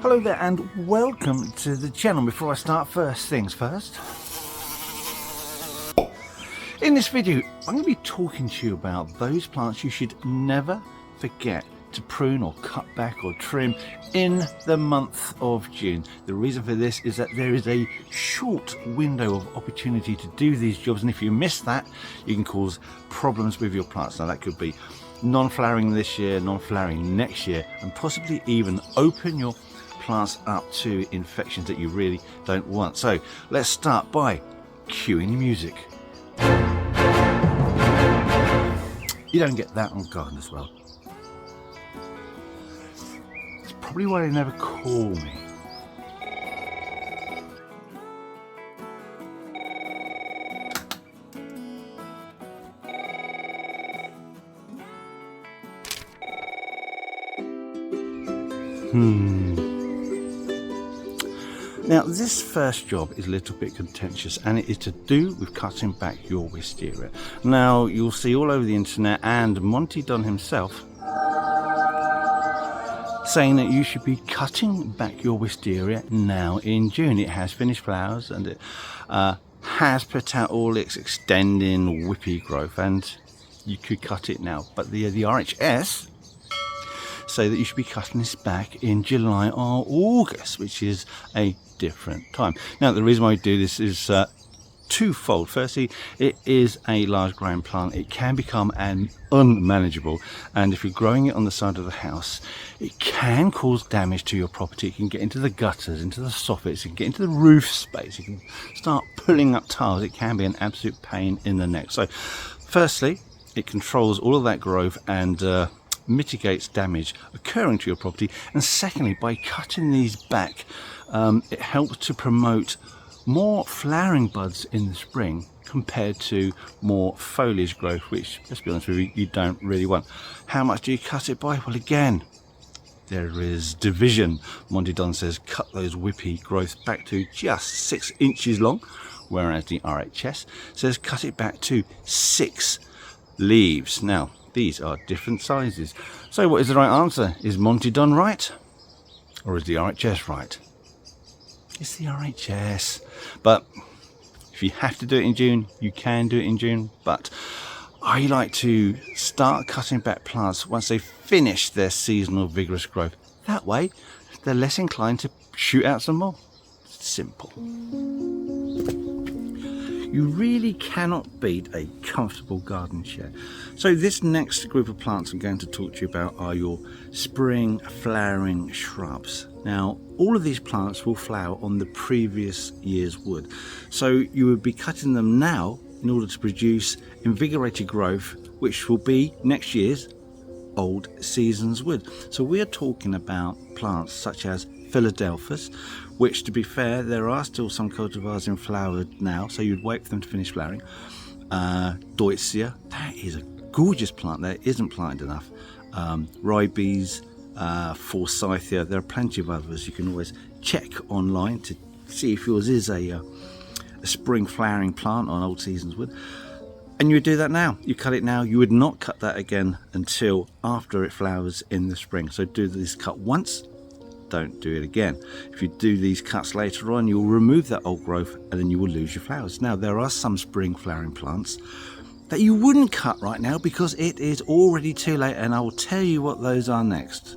Hello there and welcome to the channel. Before I start, first things first. In this video, I'm going to be talking to you about those plants you should never forget to prune or cut back or trim in the month of June. The reason for this is that there is a short window of opportunity to do these jobs, and if you miss that, you can cause problems with your plants. Now that could be non-flowering this year, non-flowering next year, and possibly even open your plants up to infections that you really don't want. So let's start by cueing the music. You don't get that on Garden as well. It's probably why they never call me. Now this first job is a little bit contentious, and it is to do with cutting back your wisteria. Now you'll see all over the internet and Monty Don himself saying that you should be cutting back your wisteria now in June. It has finished flowers and it has put out all its extending whippy growth, and you could cut it now. But the RHS say that you should be cutting this back in July or August, which is a different time. Now the reason why we do this is twofold. Firstly, it is a large growing plant. It can become unmanageable, and if you're growing it on the side of the house, it can cause damage to your property. It can get into the gutters, into the soffits, it can get into the roof space, it can start pulling up tiles. It can be an absolute pain in the neck. So firstly, it controls all of that growth and mitigates damage occurring to your property, and secondly, by cutting these back, it helps to promote more flowering buds in the spring compared to more foliage growth, which, let's be honest with you, you don't really want. How much do you cut it by? Well, again, there is division. Monty Don says cut those whippy growths back to just 6 inches long, whereas the RHS says cut it back to 6 leaves. Now these are different sizes. So what is the right answer? Is Monty Don right? Or is the RHS right? It's the RHS. But if you have to do it in June, you can do it in June. But I like to start cutting back plants once they finish their seasonal vigorous growth. That way, they're less inclined to shoot out some more. It's simple. You really cannot beat a comfortable garden chair. So this next group of plants I'm going to talk to you about are your spring flowering shrubs. Now all of these plants will flower on the previous year's wood, so you would be cutting them now in order to produce invigorated growth, which will be next year's old season's wood. So we are talking about plants such as Philadelphus, which, to be fair, there are still some cultivars in flower now, so you'd wait for them to finish flowering. Deutzia, that is a gorgeous plant that isn't planted enough. Ribes, Forsythia, there are plenty of others. You can always check online to see if yours is a spring flowering plant on old season's wood. And you would do that now. You cut it now. You would not cut that again until after it flowers in the spring. So do this cut once, don't do it again. If you do these cuts later on, you'll remove that old growth and then you will lose your flowers. Now there are some spring flowering plants that you wouldn't cut right now because it is already too late, and I will tell you what those are next.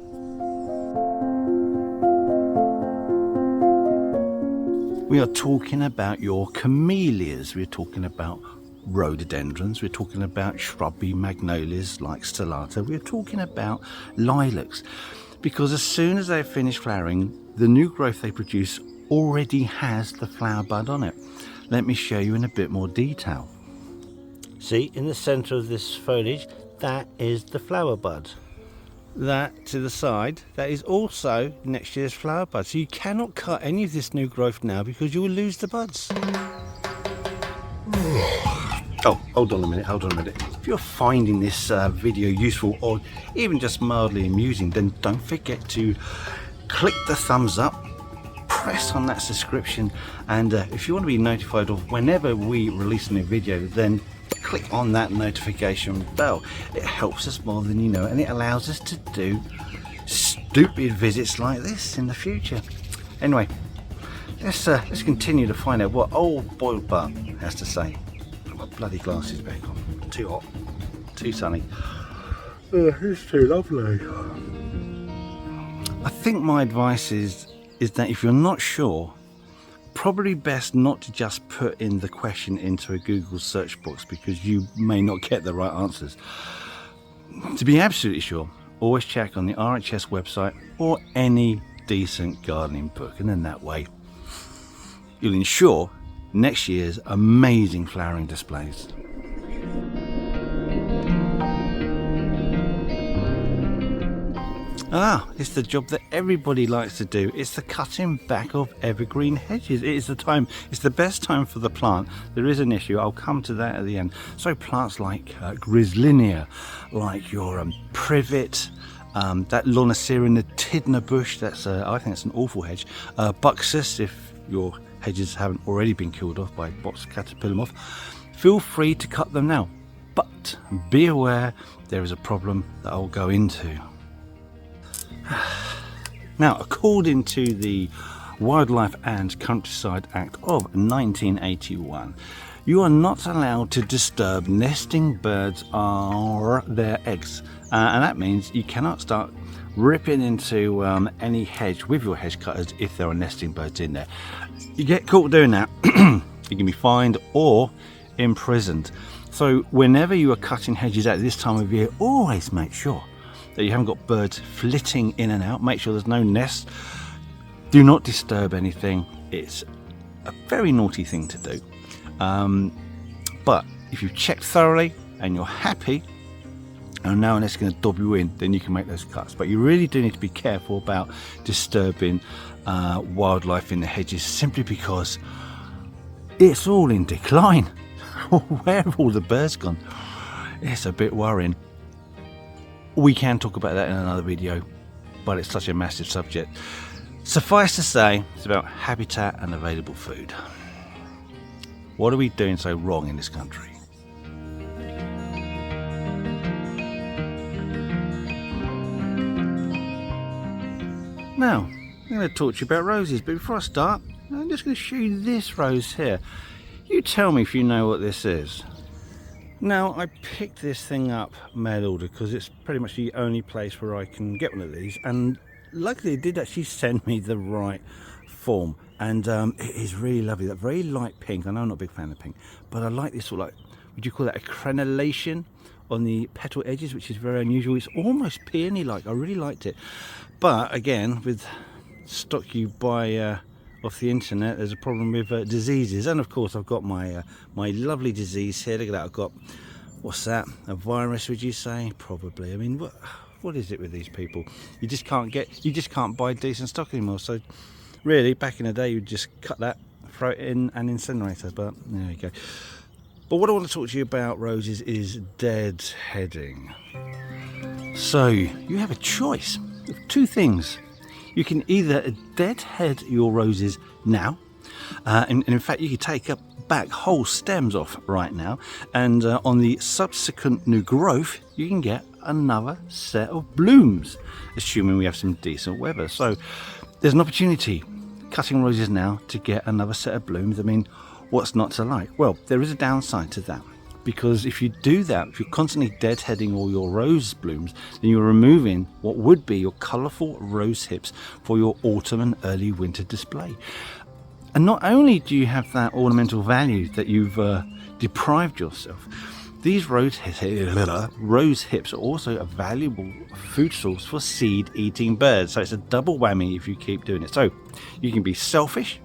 We are talking about your camellias, we're talking about rhododendrons, we're talking about shrubby magnolias like stellata, we're talking about lilacs. Because as soon as they finish flowering, the new growth they produce already has the flower bud on it. Let me show you in a bit more detail. See, in the center of this foliage, that is the flower bud. That to the side, that is also next year's flower bud. So you cannot cut any of this new growth now because you will lose the buds. Oh, hold on a minute. If you're finding this video useful or even just mildly amusing, then don't forget to click the thumbs up, press on that subscription, and if you want to be notified of whenever we release a new video, then click on that notification bell. It helps us more than you know, and it allows us to do stupid visits like this in the future. Anyway, let's continue to find out what old boiled butt has to say. Put my bloody glasses back on. Too hot, too sunny. It's too lovely. I think my advice is that if you're not sure, probably best not to just put in the question into a Google search box, because you may not get the right answers. To be absolutely sure, always check on the RHS website or any decent gardening book, and in that way you'll ensure next year's amazing flowering displays. It's the job that everybody likes to do. It's the cutting back of evergreen hedges. It is the time, it's the best time for the plant. There is an issue, I'll come to that at the end. So plants like Grislinia, like your privet, that Lonicera natidna bush, that's I think it's an awful hedge. Buxus, if your hedges haven't already been killed off by box caterpillar moth, feel free to cut them now. But be aware, there is a problem that I'll go into. Now, according to the Wildlife and Countryside Act of 1981, you are not allowed to disturb nesting birds or their eggs, and that means you cannot start ripping into any hedge with your hedge cutters if there are nesting birds in there. You get caught doing that, you can be fined or imprisoned. So whenever you are cutting hedges at this time of year, always make sure that you haven't got birds flitting in and out. Make sure there's no nests. Do not disturb anything. It's a very naughty thing to do. But if you've checked thoroughly and you're happy and no one else is going to dob you in, then you can make those cuts. But you really do need to be careful about disturbing wildlife in the hedges, simply because it's all in decline. Where have all the birds gone? It's a bit worrying. We can talk about that in another video, but it's such a massive subject. Suffice to say, it's about habitat and available food. What are we doing so wrong in this country? Now, I'm going to talk to you about roses, but before I start, I'm just going to show you this rose here. You tell me if you know what this is. Now, I picked this thing up mail order because it's pretty much the only place where I can get one of these, and luckily it did actually send me the right form, and it is really lovely. That very light pink. I know I'm not a big fan of pink, but I like this sort of, like, would you call that a crenellation on the petal edges, which is very unusual. It's almost peony like. I really liked it, but again, with stock you buy off the internet, there's a problem with diseases. And of course I've got my my lovely disease here. Look at that. I've got, what's that, a virus, would you say? Probably. I mean, what is it with these people? You just can't buy decent stock anymore. So really, back in the day, you'd just cut that, throw it in an incinerator. But there you go. But what I want to talk to you about roses is deadheading. So you have a choice of two things. You can either deadhead your roses now, and in fact you can take back whole stems off right now, and on the subsequent new growth you can get another set of blooms, assuming we have some decent weather. So there's an opportunity cutting roses now to get another set of blooms. I mean, what's not to like? Well, there is a downside to that, because if you do that, if you're constantly deadheading all your rose blooms, then you're removing what would be your colourful rose hips for your autumn and early winter display. And not only do you have that ornamental value that you've deprived yourself, these rose hips are also a valuable food source for seed-eating birds. So it's a double whammy if you keep doing it. So you can be selfish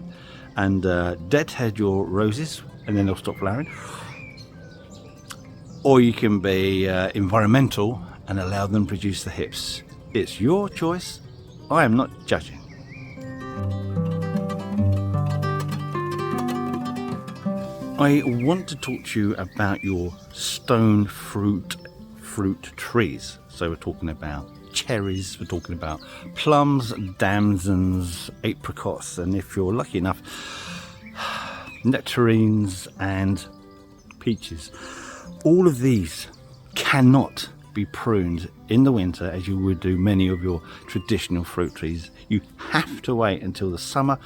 and deadhead your roses, and then they'll stop flowering. Or you can be environmental and allow them to produce the hips. It's your choice. I am not judging. I want to talk to you about your stone fruit trees. So we're talking about cherries, we're talking about plums, damsons, apricots, and if you're lucky enough, nectarines and peaches. All of these cannot be pruned in the winter as you would do many of your traditional fruit trees. You have to wait until the summer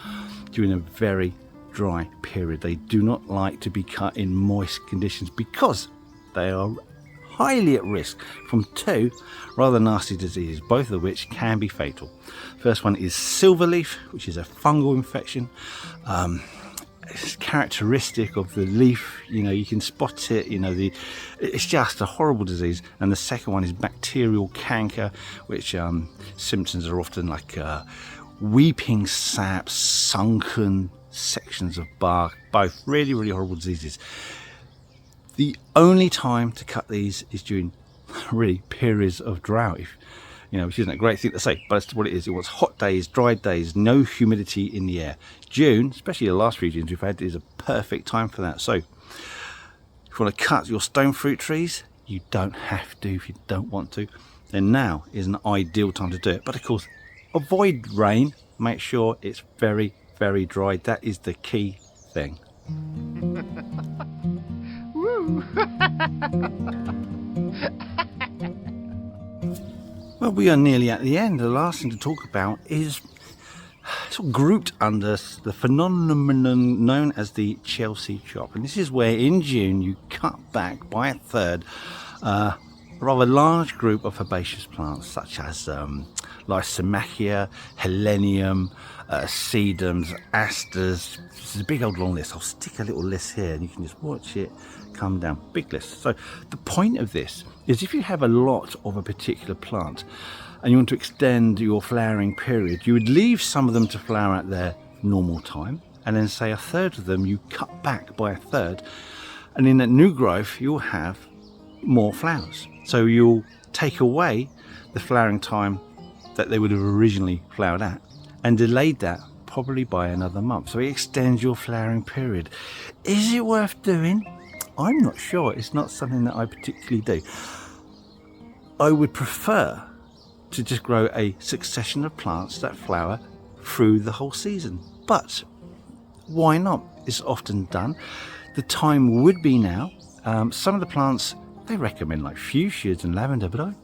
during a very dry period. They do not like to be cut in moist conditions because they are highly at risk from two rather nasty diseases, both of which can be fatal. First one is silverleaf, which is a fungal infection. It's characteristic of the leaf, you can spot it, it's just a horrible disease. And the second one is bacterial canker, which symptoms are often like weeping sap, sunken sections of bark, both really, really horrible diseases. The only time to cut these is during really periods of drought, which isn't a great thing to say, but that's what it is. It wants hot days, dry days, no humidity in the air. June, especially the last few Junes we've had, is a perfect time for that. So if you want to cut your stone fruit trees, you don't have to if you don't want to, then now is an ideal time to do it. But of course, avoid rain. Make sure it's very, very dry. That is the key thing. Well, we are nearly at the end. The last thing to talk about is sort of grouped under the phenomenon known as the Chelsea chop. And this is where in June you cut back by a third a rather large group of herbaceous plants such as Lysimachia, Hellenium, Sedums, Asters. This is a big old long list. I'll stick a little list here and you can just watch it come down. Big list. So the point of this is if you have a lot of a particular plant and you want to extend your flowering period, you would leave some of them to flower at their normal time and then say a third of them you cut back by a third, and in that new growth you'll have more flowers. So you'll take away the flowering time that they would have originally flowered at and delayed that probably by another month. So it extends your flowering period. Is it worth doing? I'm not sure. It's not something that I particularly do. I would prefer to just grow a succession of plants that flower through the whole season. But why not? It's often done. The time would be now. Some of the plants, they recommend like fuchsias and lavender, but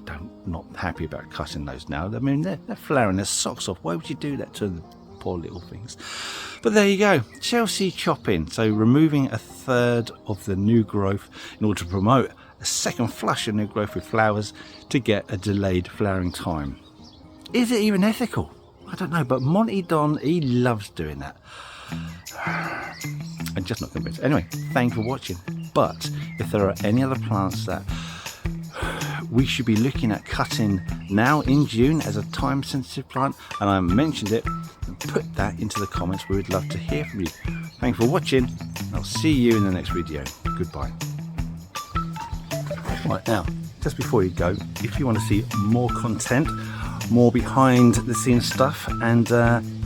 I'm not happy about cutting those now. I mean, they're flowering their socks off. Why would you do that to the poor little things? But there you go, Chelsea chopping. So removing a third of the new growth in order to promote a second flush of new growth with flowers to get a delayed flowering time. Is it even ethical? I don't know, but Monty Don, he loves doing that. I'm just not convinced. Anyway, thanks for watching. But if there are any other plants that we should be looking at cutting now in June as a time sensitive plant, and I mentioned it, put that into the comments. We would love to hear from you. Thanks for watching. I'll see you in the next video. Goodbye. Right, now, just before you go, if you want to see more content, more behind the scenes stuff and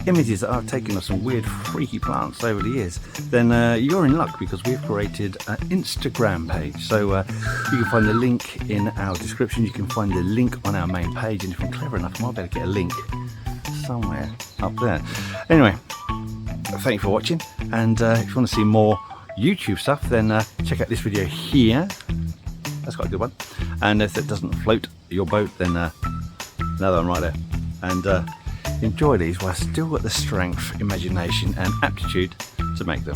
images that I've taken of some weird freaky plants over the years, then you're in luck because we've created an Instagram page. So you can find the link in our description. You can find the link on our main page, and if I'm clever enough, I might be able to get a link somewhere up there. Anyway, thank you for watching, and if you want to see more YouTube stuff, then check out this video here. That's quite a good one. And if it doesn't float your boat, then another one right there. And enjoy these while I've still got the strength, imagination and aptitude to make them.